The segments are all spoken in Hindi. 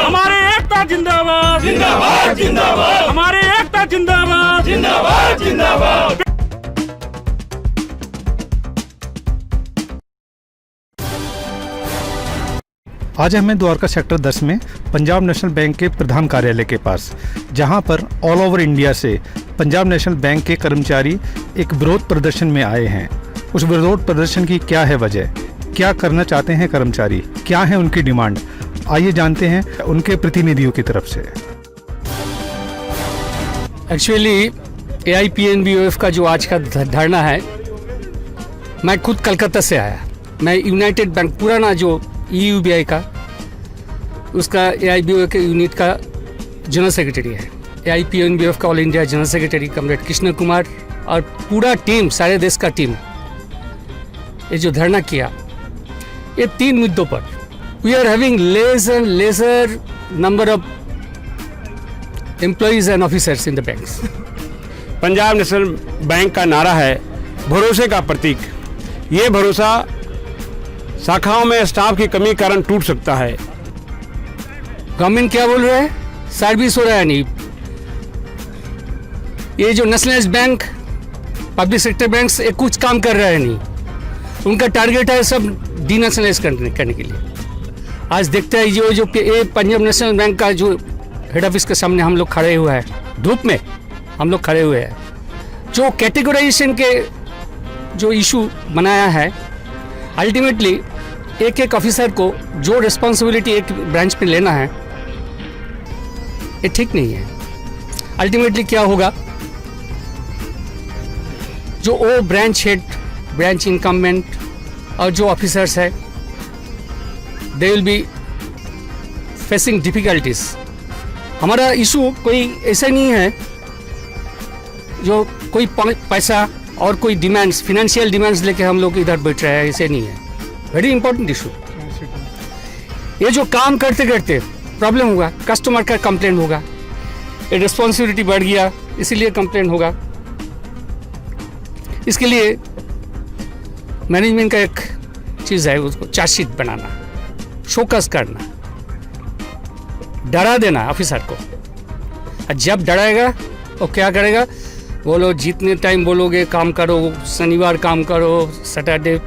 हमारे एकता जिंदाबाद जिंदाबाद जिंदाबाद, हमारे एकता जिंदाबाद जिंदाबाद जिंदाबाद। आज हमें द्वारका सेक्टर 10 में पंजाब नेशनल बैंक के प्रधान कार्यालय के पास, जहां पर ऑल ओवर इंडिया से पंजाब नेशनल बैंक के कर्मचारी एक विरोध प्रदर्शन में आए हैं। उस विरोध प्रदर्शन की क्या है वजह, क्या करना चाहते हैं कर्मचारी, क्या है उनकी डिमांड, आइए जानते हैं उनके प्रतिनिधियों की तरफ से। एक्चुअली AIPNBOF का जो आज का धरना है, मैं खुद कलकत्ता से आया। मैं यूनाइटेड बैंक पुराना जो EUBI का उसका AIBOF के यूनिट का जनरल सेक्रेटरी है। AIPNBOF का all India general secretary comrade Krishna Kumar और पूरा टीम, सारे देश का टीम, ये जो धरना किया, ये 3 मुद्दों पर। We are having less and lesser number of employees and officers in the banks. Punjab National Bank का नारा है भरोसे का प्रतीक। ये भरोसा शाखाओं में स्टाफ की कमी के कारण टूट सकता है। गवर्नमेंट क्या बोल रहा है? सर्विस हो रहा है नहीं। ये जो nationalised bank, public sector banks, ये कुछ काम कर रहा है नहीं। उनका टारगेट है सब डीनेशनलाइज करने के लिए। आज देखते हैं जो ये पंजाब नेशनल बैंक का जो हेड ऑफिस के सामने हम लोग खड़े हुए हैं, धूप में हम लोग खड़े हुए हैं। जो कैटेगराइजेशन के जो इशू बनाया है, अल्टीमेटली एक एक ऑफिसर को जो रिस्पॉन्सिबिलिटी एक ब्रांच पे लेना है, ये ठीक नहीं है। अल्टीमेटली क्या होगा, जो वो ब्रांच हेड, ब्रांच इनकम्बेंट और जो ऑफिसर्स है, they will be facing difficulties. हमारा इशू कोई ऐसा नहीं है जो कोई पैसा और कोई डिमांड्स, फिनेंशियल डिमांड्स लेके हम लोग इधर बैठ रहे हैं, ऐसे नहीं है। Very important issue. ये जो काम करते करते प्रॉब्लम होगा, कस्टमर का कंप्लेंट होगा, ये रिस्पॉन्सिबिलिटी बढ़ गया, इसीलिए कंप्लेंट होगा। इसके लिए मैनेजमेंट का एक चीज़ है, उसको चार्जशीट बनाना, शोकस करना, डरा देना ऑफिसर को। जब डराएगा वो क्या करेगा, बोलो जितने टाइम बोलोगे काम करो, शनिवार काम करो, Saturday,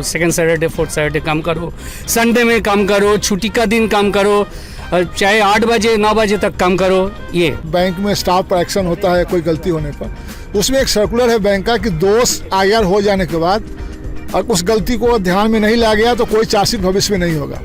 second Saturday, fourth Saturday काम करो, संडे में काम करो, छुट्टी का दिन काम करो, चाहे 8 बजे 9 बजे तक काम करो। ये बैंक में स्टाफ पर एक्शन होता है कोई गलती होने पर, उसमें एक सर्कुलर है बैंक का कि दोष IR हो जाने के बाद और उस गलती को ध्यान में नहीं लाया गया तो कोई चार्जशीट भविष्य में नहीं होगा।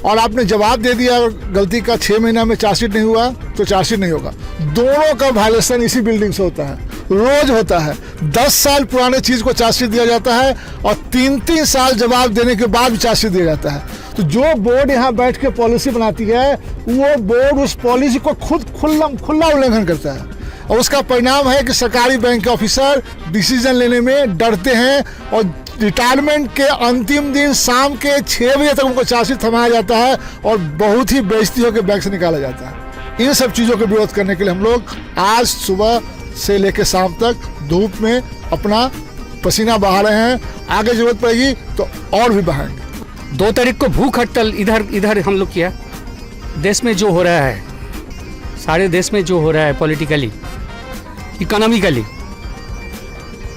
और आपने जवाब दे दिया, गलती का 6 महीना में चार्जशीट नहीं हुआ तो चार्जशीट नहीं होगा। दोनों का वायलेशन इसी बिल्डिंग से होता है, रोज होता है। 10 साल पुराने चीज़ को चार्जशीट दिया जाता है और 3-3 साल जवाब देने के बाद भी चार्जशीट दिया जाता है। तो जो बोर्ड यहाँ बैठ के पॉलिसी बनाती है, वो बोर्ड उस पॉलिसी को खुद खुला उल्लंघन करता है और उसका परिणाम है कि सरकारी बैंक के ऑफिसर डिसीजन लेने में डरते हैं और रिटायरमेंट के अंतिम दिन शाम के 6 बजे तक उनको चार्जशीट थमाया जाता है और बहुत ही बेइज्जती होकर बैंक से निकाला जाता है। इन सब चीज़ों का विरोध करने के लिए हम लोग आज सुबह से लेकर शाम तक धूप में अपना पसीना बहा रहे हैं। आगे जरूरत पड़ेगी तो और भी बहाएंगे। 2 तारीख को भूख हड़ताल इधर हम लोग किया। देश में जो हो रहा है, सारे देश में जो हो रहा है, politically, economically,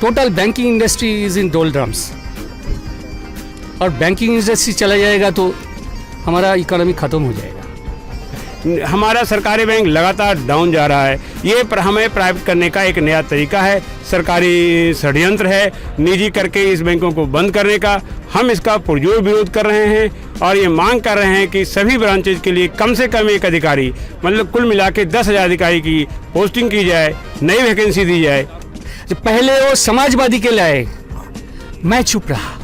total banking industry is in डोलड्रम्स। और बैंकिंग इंडस्ट्री चला जाएगा तो हमारा इकोनॉमी खत्म हो जाएगा। हमारा सरकारी बैंक लगातार डाउन जा रहा है। ये पर हमें प्राइवेट करने का एक नया तरीका है, सरकारी षड्यंत्र है निजी करके इस बैंकों को बंद करने का। हम इसका पुरजोर विरोध कर रहे हैं और ये मांग कर रहे हैं कि सभी ब्रांचेज के लिए कम से कम एक अधिकारी, मतलब कुल मिला के 10,000 अधिकारी की पोस्टिंग की जाए, नई वैकेंसी दी जाए। पहले वो समाजवादी के लाए, मैं चुप रहा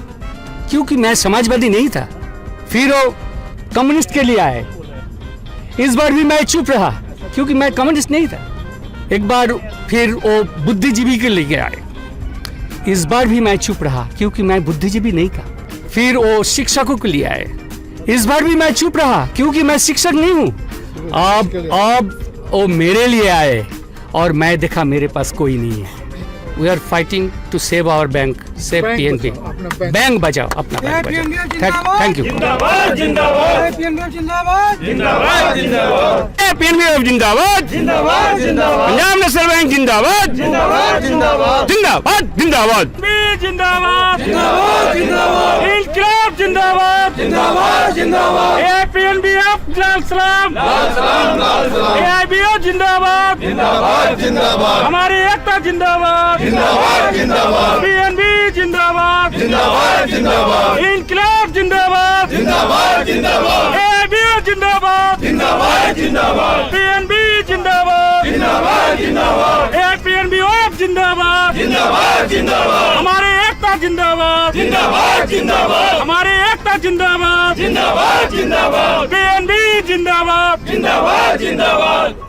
क्योंकि मैं समाजवादी नहीं था। फिर वो कम्युनिस्ट के लिए आए, इस बार भी मैं चुप रहा क्योंकि मैं कम्युनिस्ट नहीं था। एक बार फिर वो बुद्धिजीवी के लिए आए, इस बार भी मैं चुप रहा क्योंकि मैं बुद्धिजीवी नहीं था। फिर वो शिक्षकों के लिए आए, इस बार भी मैं चुप रहा क्योंकि मैं शिक्षक नहीं हूँ। अब वो मेरे लिए आए और मैं देखा मेरे पास कोई नहीं है। We are fighting to save our bank, save PNB. Bank बचाओ अपना बैंक बचाओ। Thank you. जिंदाबाद जिंदाबाद जिंदाबाद जिंदाबाद पीएनबी जिंदाबाद पंजाब नेशनल बैंक जिंदाबाद जिंदाबाद जिंदाबाद जिंदाबाद इंकलाब जिंदाबाद पीएनबी लाल सलाम AIBO जिंदाबाद हमारी एकता जिंदाबाद पीएनबी जिंदाबाद इंकलाब जिंदाबाद AIBO जिंदाबाद पीएनबी जिंदाबाद पीएनबी जिंदाबाद हमारे एकता जिंदाबाद हमारे एकता जिंदाबाद पीएनबी जिंदाबाद